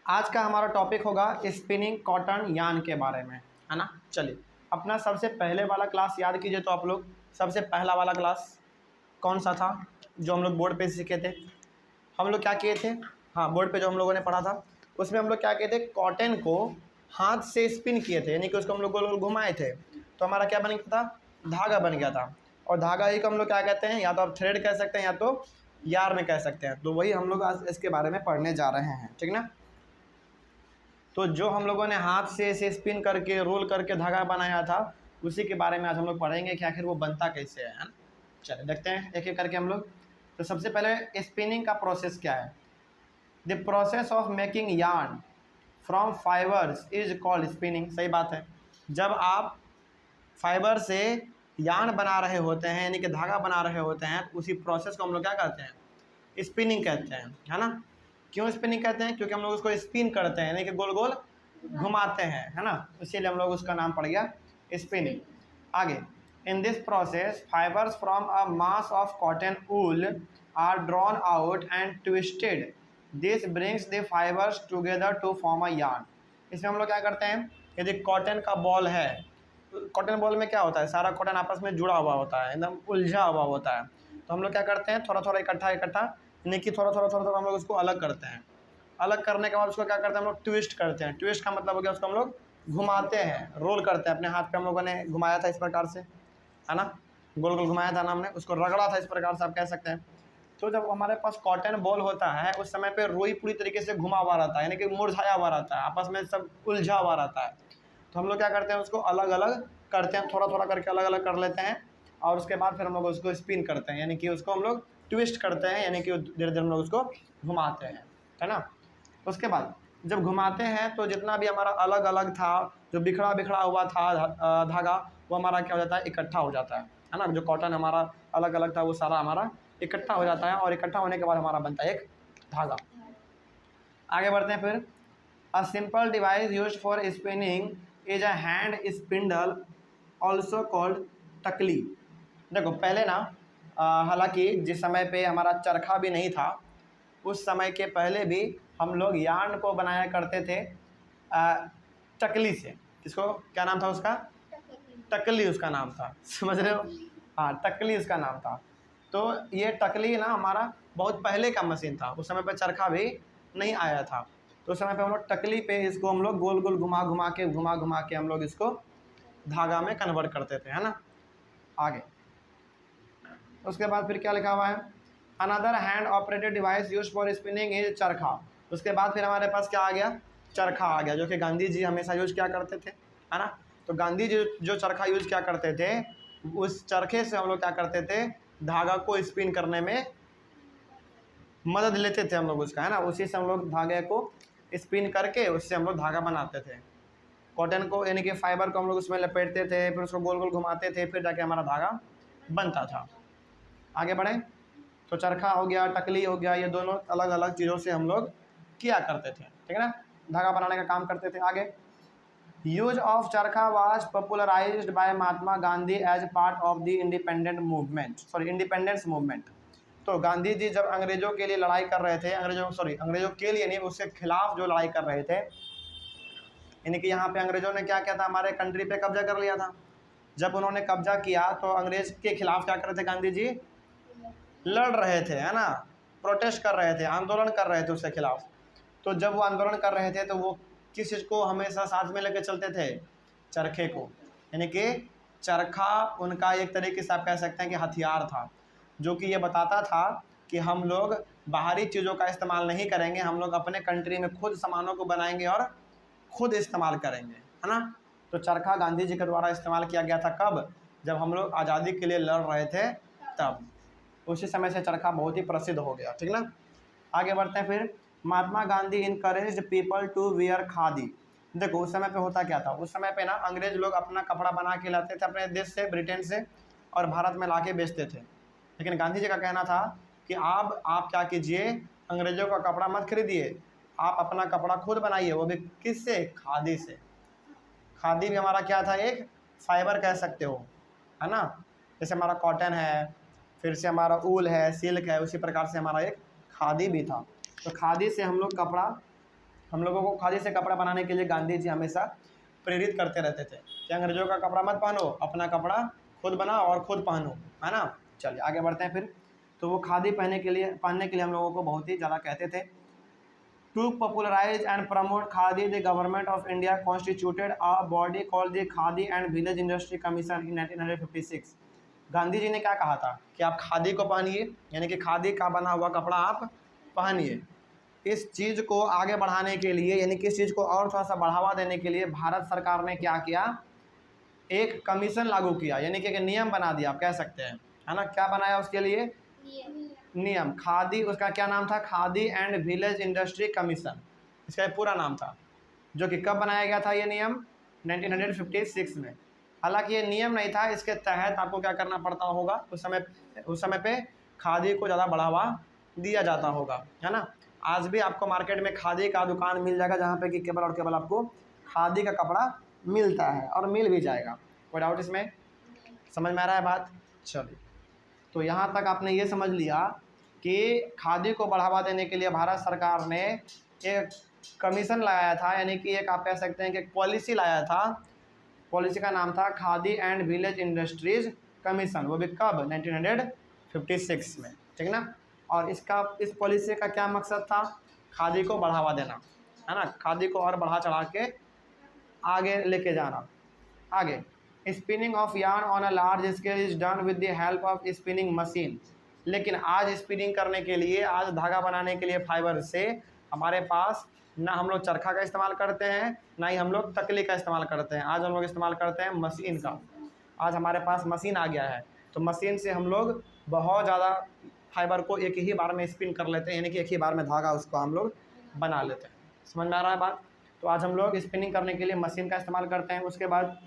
आज का हमारा टॉपिक होगा स्पिनिंग कॉटन यार्न के बारे में, है ना। चलिए अपना सबसे पहले वाला क्लास याद कीजिए। तो आप लोग सबसे पहला वाला क्लास कौन सा था जो हम लोग बोर्ड पे सीखे थे? हम लोग क्या किए थे? हाँ, बोर्ड पे जो हम लोगों ने पढ़ा था उसमें हम लोग क्या किए थे? कॉटन को हाथ से स्पिन किए थे, यानी कि उसको हम लोग गोल गोल घुमाए थे, तो हमारा क्या बन गया था? धागा बन गया था। और धागा ही को हम लोग क्या कहते हैं? या तो आप थ्रेड कह सकते हैं या तो यार्न कह सकते हैं। तो वही हम लोग आज इसके बारे में पढ़ने जा रहे हैं, ठीक ना। तो जो हम लोगों ने हाथ से इसे स्पिन करके रोल करके धागा बनाया था उसी के बारे में आज हम लोग पढ़ेंगे कि आखिर वो बनता कैसे है ना। चलिए देखते हैं एक एक करके हम लोग। तो सबसे पहले स्पिनिंग का प्रोसेस क्या है? The process of making yarn from fibres is called spinning. सही बात है। जब आप फाइबर से यार्न बना रहे होते हैं यानी कि धागा बना रहे होते हैं तो उसी प्रोसेस को हम लोग क्या कहते हैं? स्पिनिंग कहते हैं, है ना। क्यों स्पिनिंग कहते हैं? क्योंकि हम लोग उसको स्पिन करते हैं यानी कि गोल गोल घुमाते हैं, है ना। इसीलिए हम लोग उसका नाम पड़ गया स्पिनिंग। आगे, in this process fibres from a mass of cotton wool are drawn out and twisted. This brings the fibres together to form a yarn. इसमें हम लोग क्या करते हैं? यदि कॉटन का बॉल है, कॉटन बॉल में क्या होता है? सारा कॉटन आपस में जुड़ा हुआ होता है, एकदम उलझा हुआ होता है। तो हम लोग क्या करते हैं? थोड़ा थोड़ा इकट्ठा इकट्ठा यानी कि थोड़ा थोड़ा थोड़ा थोड़ा हम लोग उसको अलग करते हैं। अलग करने के बाद उसको क्या करते हैं? हम लोग ट्विस्ट करते हैं। ट्विस्ट का मतलब हो गया उसको हम लोग घुमाते हैं, रोल करते हैं। अपने हाथ पे हम लोगों ने घुमाया था इस प्रकार से, है ना, गोल गोल घुमाया था ना हमने, उसको रगड़ा था इस प्रकार से आप कह सकते हैं। तो जब हमारे पास कॉटन बॉल होता है उस समय पे रुई पूरी तरीके से घुमा हुआ रहता है यानी कि मुरझाया हुआ रहता है, आपस में सब उलझा हुआ रहता है। तो हम लोग क्या करते हैं? उसको अलग अलग करते हैं, थोड़ा थोड़ा करके अलग अलग कर लेते हैं और उसके बाद फिर हम लोग उसको स्पिन करते हैं यानी कि उसको हम लोग ट्विस्ट करते हैं यानी कि धीरे धीरे हम लोग उसको घुमाते हैं, है ना। उसके बाद जब घुमाते हैं तो जितना भी हमारा अलग अलग था, जो बिखरा बिखरा हुआ था धागा, वो हमारा क्या हो जाता है? इकट्ठा हो जाता है ना। जो कॉटन हमारा अलग अलग था वो सारा हमारा इकट्ठा हो जाता है और इकट्ठा होने के बाद हमारा बनता है एक धागा। आगे बढ़ते हैं फिर। A simple device used for spinning is a hand spindle also called takli. देखो पहले ना हालांकि जिस समय पे हमारा चरखा भी नहीं था उस समय के पहले भी हम लोग यार्न को बनाया करते थे टकली से। किसको क्या नाम था उसका? टकली उसका नाम था, समझ रहे हो? हाँ, टकली उसका नाम था। तो ये टकली ना हमारा बहुत पहले का मशीन था, उस समय पे चरखा भी नहीं आया था। तो उस समय पे हम लोग टकली पे इसको हम लोग गोल गोल घुमा घुमा के हम लोग इसको धागा में कन्वर्ट करते थे, है ना। आगे उसके बाद फिर क्या लिखा हुआ है? Another hand operated device use for spinning is चरखा। उसके बाद फिर हमारे पास क्या आ गया? चरखा आ गया, जो कि गांधी जी हमेशा यूज क्या करते थे, है ना। तो गांधी जी जो चरखा यूज क्या करते थे, उस चरखे से हम लोग क्या करते थे? धागा को स्पिन करने में मदद लेते थे हम लोग उसका, है ना। उसी से हम लोग धागे को स्पिन करके उससे हम लोग धागा बनाते थे। कॉटन को यानी कि फाइबर को हम लोग उसमें लपेटते थे, फिर उसको गोल गोल घुमाते थे, फिर जाके हमारा धागा बनता था। आगे बढ़े तो चरखा हो गया, टकली हो गया, ये दोनों अलग अलग चीज़ों से हम लोग किया करते थे, ठीक है ना, धागा बनाने का काम करते थे। आगे, use of charkha was popularised by Mahatma Gandhi as part of the independence movement. तो गांधी जी जब अंग्रेजों के लिए लड़ाई कर रहे थे, अंग्रेजों के लिए नहीं, उसके खिलाफ जो लड़ाई कर रहे थे, यानी कि यहाँ पे अंग्रेजों ने क्या किया था? हमारे कंट्री पे कब्जा कर लिया था। जब उन्होंने कब्जा किया तो अंग्रेज के खिलाफ क्या कर रहे थे? गांधी जी लड़ रहे थे, है ना, प्रोटेस्ट कर रहे थे, आंदोलन कर रहे थे उसके खिलाफ। तो जब वो आंदोलन कर रहे थे तो वो किस चीज़ को हमेशा साथ में लेकर चलते थे? चरखे को। यानी कि चरखा उनका एक तरीके से आप कह सकते हैं कि हथियार था, जो कि ये बताता था कि हम लोग बाहरी चीज़ों का इस्तेमाल नहीं करेंगे, हम लोग अपने कंट्री में खुद सामानों को बनाएंगे और खुद इस्तेमाल करेंगे, है ना। तो चरखा गांधी जी के द्वारा इस्तेमाल किया गया था कब? जब हम लोग आज़ादी के लिए लड़ रहे थे तब। उसी समय से चरखा बहुत ही प्रसिद्ध हो गया, ठीक ना। आगे बढ़ते हैं फिर। Mahatma Gandhi encouraged people to wear khadi. देखो उस समय पे होता क्या था? उस समय पे ना अंग्रेज लोग अपना कपड़ा बना के लाते थे अपने देश से, ब्रिटेन से, और भारत में ला के बेचते थे। लेकिन गांधी जी का कहना था कि आप क्या कीजिए? अंग्रेजों का कपड़ा मत खरीदिए, आप अपना कपड़ा खुद बनाइए, वो भी किससे? खादी से। खादी भी हमारा क्या था? एक फाइबर कह सकते हो, है ना। जैसे हमारा कॉटन है, फिर से हमारा ऊल है, सिल्क है, उसी प्रकार से हमारा एक खादी भी था। तो खादी से हम लोग कपड़ा हम लोगों को खादी से कपड़ा बनाने के लिए गांधी जी हमेशा प्रेरित करते रहते थे कि अंग्रेजों का कपड़ा मत पहनो, अपना कपड़ा खुद बनाओ और खुद पहनो, है ना। चलिए आगे बढ़ते हैं फिर। तो वो खादी पहनने के लिए हम लोगों को बहुत ही ज़्यादा कहते थे। To popularise and promote khadi the government of India constituted a body called the Khadi and village industry commission in 1956। Gandhi ji ने क्या कहा था कि आप खादी को पहनिए, यानी कि खादी का बना हुआ कपड़ा आप पहनिए। इस चीज़ को आगे बढ़ाने के लिए, यानी कि इस चीज़ को और थोड़ा सा बढ़ावा देने के लिए भारत सरकार ने क्या किया, एक कमीशन लागू किया, यानी कि एक नियम बना दिया आप कह सकते हैं, है ना। क्या बनाया उसके लिए, नियम। खादी, उसका क्या नाम था, khadi and village industry commission, इसका पूरा नाम था। जो कि कब बनाया गया था ये नियम, 1956 में। हालांकि ये नियम नहीं था, इसके तहत आपको क्या करना पड़ता होगा, उस समय पे खादी को ज़्यादा बढ़ावा दिया जाता होगा, है ना। आज भी आपको मार्केट में खादी का दुकान मिल जाएगा जहाँ पे कि केवल और केवल आपको खादी का कपड़ा मिलता है और मिल भी जाएगा। कोई डाउट इसमें, समझ में आ रहा है बात। चलिए, तो यहाँ तक आपने ये समझ लिया कि खादी को बढ़ावा देने के लिए भारत सरकार ने एक कमीशन लगाया था, यानी कि एक आप कह सकते हैं कि एक पॉलिसी लाया था। पॉलिसी का नाम था khadi and village industries commission, वो भी कब, 1956 में, ठीक ना। और इस पॉलिसी का क्या मकसद था, खादी को बढ़ावा देना, है ना, खादी को और बढ़ा चढ़ा के आगे लेके जाना। आगे, spinning of yarn on a large scale is done with the help of spinning machine. लेकिन आज स्पिनिंग करने के लिए, आज धागा बनाने के लिए फाइबर से हमारे पास ना हम लोग चरखा का इस्तेमाल करते हैं, ना ही हम लोग तकली का इस्तेमाल करते हैं। आज हम लोग इस्तेमाल करते हैं मशीन का। आज हमारे पास मशीन आ गया है, तो मशीन से हम लोग बहुत ज़्यादा फाइबर को एक ही बार में स्पिन कर लेते हैं, यानी कि एक ही बार में धागा उसको हम लोग बना लेते हैं। समझ में आ रहा है बात। तो आज हम लोग स्पिनिंग करने के लिए मशीन का इस्तेमाल करते हैं। उसके बाद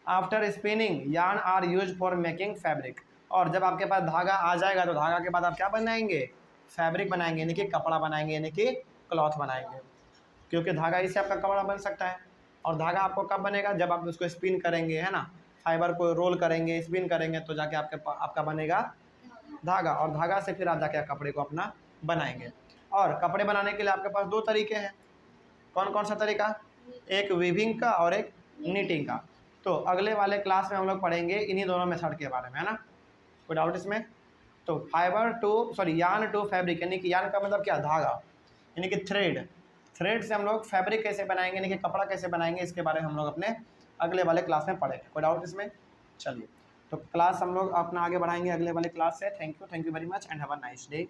after spinning yarn are use for making fabric. और जब आपके पास धागा आ जाएगा तो धागा के बाद आप क्या बनाएंगे, फैब्रिक बनाएंगे, यानी कि कपड़ा बनाएंगे, यानी कि क्लॉथ बनाएंगे। क्योंकि धागा इससे आपका कपड़ा बन सकता है। और धागा आपको कब बनेगा, जब आप उसको स्पिन करेंगे, है ना, फाइबर को रोल करेंगे, स्पिन करेंगे, तो जाके आपका बनेगा धागा। और धागा से फिर आप जाके कपड़े को अपना बनाएंगे। और कपड़े बनाने के लिए आपके पास दो तरीके हैं। कौन कौन सा तरीका, एक वीविंग का और एक नीटिंग का। तो अगले वाले क्लास में हम लोग पढ़ेंगे इन्हीं दोनों मेथड के बारे में, है ना। कोई डाउट इसमें। तो यार्न टू फैब्रिक, यानी कि यार्न का मतलब क्या, धागा, यानी कि थ्रेड से हम लोग फैब्रिक कैसे बनाएंगे, यानी कि कपड़ा कैसे बनाएंगे, इसके बारे में हम लोग अपने अगले वाले क्लास में पढ़ेंगे। कोई डाउट इसमें। चलिए, तो क्लास हम लोग अपना आगे बढ़ाएंगे अगले वाले क्लास से। Thank you very much and have a nice day.